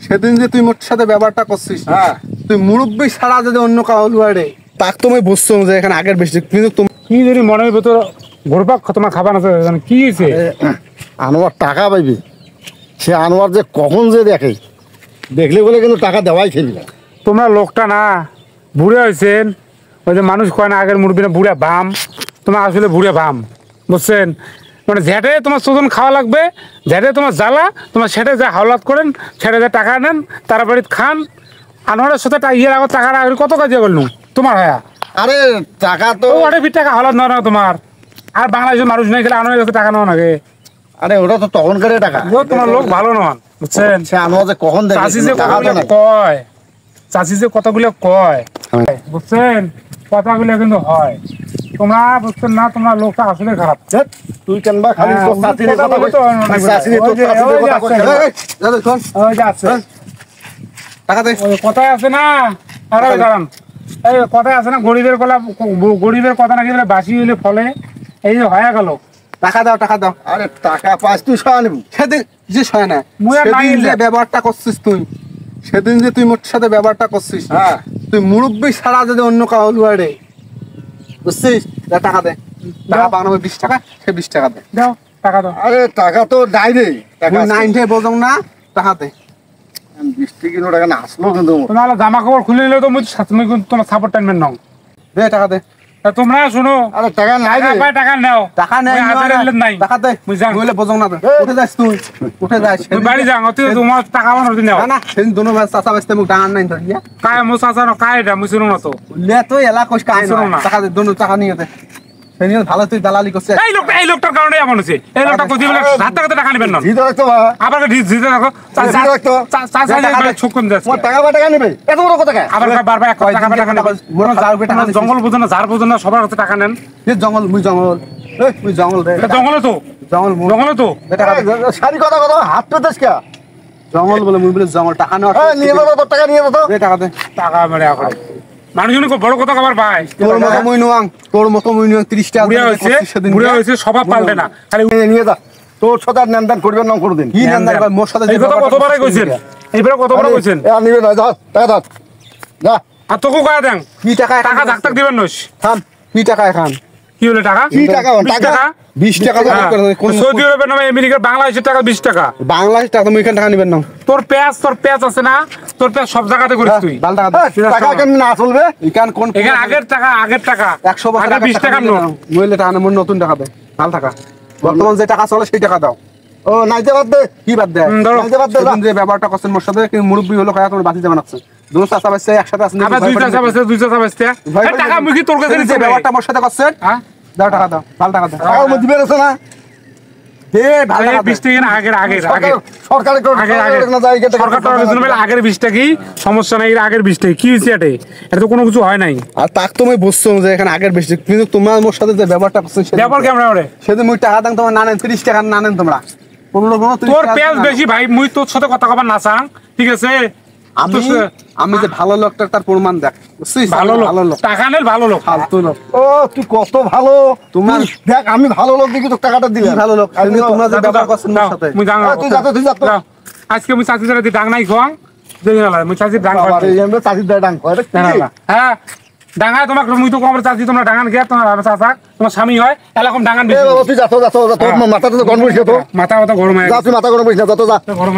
সেদিন যে তুই মোর সাথে ব্যাপারটা করছিস, হ্যাঁ তুই মুরব্বী ছাড়া যদি অন্য কাউ লুয়ারে তাক তুমি বুঝছো যে এখানে আগের বেশি, কিন্তু তুমি কি যদি মনের ভিতর ঘুরপাক তোমার খাবার আছে কি হয়েছে? আনোয়ার টাকা পাইবি, সে আনোয়ার যে কখন যে দেখে, দেখলে বলে কিন্তু টাকা দেওয়াই খেলি না। তোমরা লোকটা না বুড়ে হয়েছেন, ওই যে মানুষ কয় না আগের মুরব্বী না বুড়া বাম, তোমার আসলে বুড়ে বাম, বুঝছেন? মানে ঝেটে তোমার সুজন খাওয়া লাগবে, ঝেটে তোমার জ্বালা, তোমার সেটে যা হাওলাত করেন, সেটে যা টাকা নেন, তারা বাড়িতে খান। আনোয়ারের সাথে ইয়ের আগত টাকা রাখলে কত কাজে বললু তোমার হয়া? আরে টাকা তো ওটা বিট টাকা হাওলাত নেওয়া না তোমার। আর বাংলাদেশের মানুষ নাই গেলে আনোয়ারের কাছে টাকা নেওয়া নাকি? আরে ওটা তো তখনকার টাকা। তোমার লোক ভালো নন, বুঝছেন? সে আনোয়ার যে কখন দেখে চাষি যে টাকা তো কথাগুলো নাই। কয়, চাষি যে কথাগুলো কয়, বুঝছেন? কথাগুলো কিন্তু হয়। তোমরা বুঝছেন না, তোমরা লোকটা আসলে খারাপ। ধ্যাৎ, তুই কেন বা খালি হ্যাঁ, তোর চাচির কথা কথা কইস? বলতে হয় না, চাচির তোর ওই যে- চাচির ওই যে কথা আছে। কইস। এই, দাদা শোন, ওই যে আছে, টাকা দে। ওই কথায় আছে না, আরে দাঁড়ান, এই কথায় আছে না, গরিবের কথা নাকি বলে বাসি হইলে ফলে, এই যে হয়ে গেল। টাকা দাও, টাকা দাও। আরে টাকা পাস তুই সহ নিবি। সেদিন যে সয় না, মুই আর নাই সেদিন যে এলে। ব্যবহারটা করছিস তুই, সেদিন যে তুই মোর সাথে ব্যবহারটা করছিস, হ্যাঁ তুই মুরব্বী ছাড়া যদি অন্য কাউ লুয়ারে, বুঝছিস? যা টাকা দে, টাকা দাও। পাওয়া 20 টাকা, সে 20 টাকা দে। দাও টাকা দাও। আরে টাকা তো নাই রে, টাকা তুই 9 বোঝং না, টাকা দে। 20 কিলো টাকা না আসলো কিন্তু। তোমার জামা কাপড় খুলে নিলেও তো তুমি কিন্তু তোমার সাপোর্ট টানবেন নাও। দে টাকা দে। তা তোমরা শুনো, আরে টাকা নাই টাকা রে। পায় টাকা নাও, টাকা নেই, ওই হাজার এলেন নাই। টাকা দে। মুই যাং। নইলে বোঝং না তো। উঠে যাস তুই, উঠে যাস। তুই বাড়ি যাও, অতি তোমার টাকা বানো দিন নাও। না না, সেদিন দুনো ভাই চাচা বাসতে মুখ ডাঙার নাই ধর দিয়া। কায় মো চাচা না কায় এটা মুই শুনো না তো। লে তুই এলা কইস কাই শোনো না। না। টাকা দে, দুনো টাকা নিয়ে দে। সেদিন ভালো তুই দালালি করছিস। এই লোকটার কারণে এমন হচ্ছে। এই লোকটা কই দিবেন হাত টাকাতে টাকা নেবেন না। জিতে রাখতো বা। আবার জিতে রাখো। জিতে রাখতো। চাচা ছুকুন যাচ্ছে। তোমার টাকা বা টাকা নেবে, এত বড় কথা কে? আবার বারবার এক টাকা টাকা নেবেন। মোরা যার উপরে টাকা জঙ্গল বুঝেন না, ঝাড় বুঝেন না, সবার কাছে টাকা নেন। এ জঙ্গল, মুই জঙ্গল। এই মুই জঙ্গল রে। এটা জঙ্গলে তো, জঙ্গল মুই। জঙ্গলে তো। টাকা দে। সারি কথা কথা হাত পেতেছ কে? জঙ্গল বলে মুই বলে জঙ্গল টাকা নেওয়া। নিয়ে দাও তোর টাকা নিয়ে দাও। দে টাকা দে। টাকা মেরে এখন মানুষজন বড় কথা কবার ভাই। তোর মতো মুই নুয়াং, তোর মতো মুই নুয়াং 30 টাকা বুড়িয়া হয়েছে, সেদিন। বুড়িয়া হয়েছে, স্বভাব পাল্টে না। খালি নিয়ে যা, তোর সাথে আর নেনদান করবেন না কোনোদিন। কি নান্দার মোর সাথে এই কথা কতবারে কইছেন, এইবারে কতবারে কইছেন। নিবে না, যা টাকা দাও যা। আর তোকে কয়া দেন কি টাকা টাকা ধাক টাক দিবেন নস। থাম। কি টাকা এখন? কি হলো টাকা? কি টাকা? 20 টাকা। 20 টাকা তো হ্যাঁ। কোন সৌদি আরবের নামে আমেরিকার বাংলাদেশের টাকা 20 টাকা। বাংলাদেশ টাকা তুমি এখান টাকা নিবেন না। তোর পেঁয়াজ আছে না, তোর পেঁয়াজ সব জায়গাতে করিস তুই। বাল টাকা দে। টাকা কেমন না চলবে? এখান কোন এখানে আগের টাকা 100 বছর আগে 20 টাকার নোট। নইলে টাকা না, মোর নতুন টাকা দে। ভাল টাকা। বর্তমান যে টাকা চলে সেই টাকা দাও। ও নাইতে বাদ দে। কি বাদ দে? ধরো। নাইতে বাদ দে। সেদিন যে ব্যবহারটা করছেন মোর সাথে, কিন্তু মুরব্বী হলো কয়া তোমার বাঁচিতে বানাচ্ছে। দুনো চাচা বাচ্চা একসাথে আছেন। আবার দুই টাকা বাঁচতে ভয় এই টাকা মুখি তোর কাছে যে নিতে ব্যবহারটা মোর সাথে করছেন, হ্যাঁ দাও টাকা দাও। ভাল টাকা দাও। টাকা মধ্যে বেরোছে না? দে ভাল টাকা দে। 20 টাকা না আগের সরকারে না যায় সরকার আগের 20 টাকাই সমস্যা নাই, এর আগের 20 টাকা কি হয়েছে এটা তো কোনো কিছু হয় নাই। আর তাক তুমি বুঝছো যে এখানে আগের বেশি, কিন্তু তোমার মোর সাথে যে ব্যবহারটা করছেন ব্যাপার কেমন রে? সেদিন মুই টাকা দাম তোমার না নেন, 30 টাকা না নেন তোমরা। কোনো তোর পেঁয়াজ বেশি ভাই, মুই তোর সাথে কথা কবার না চাং, ঠিক আছে? আমি যে ভালো লোকটা তার প্রমাণ দেখ, বুঝছিস? ভালো ভালো লোক, লোক, টাকা নেল ভালো লোক। ফালতু লোক। ও তুই কত ভালো, তোমার দেখ আমি ভালো লোক দেখি তোর টাকাটা দিলাম। ভালো লোক, কিন্তু তোমরা যে ব্যবহার করছেন মোর সাথে। মুই যাং, তুই যা তো, তুই যা তো। আজকে মুই চাচি ধরে ডাং নাই খোয়াং, মুই চাচির ডাং বাবা রে, এমনি চাষির দায় ডাং করে কি? হ্যাঁ ডাঙায় তোমাকে মুই তো কম চাচ্ছি, তোমরা ডাঙান গিয়া তোমার চাচা তোমার স্বামী হয় এরকম ডাঙান এ বেশি। বাবা তুই যা তো, তোর মাথাটা তো গরম হয়েছে তো। মাথা গরম হয়ে যা তুই মাথা গরম হয়েছে না, যা তো যা। গরম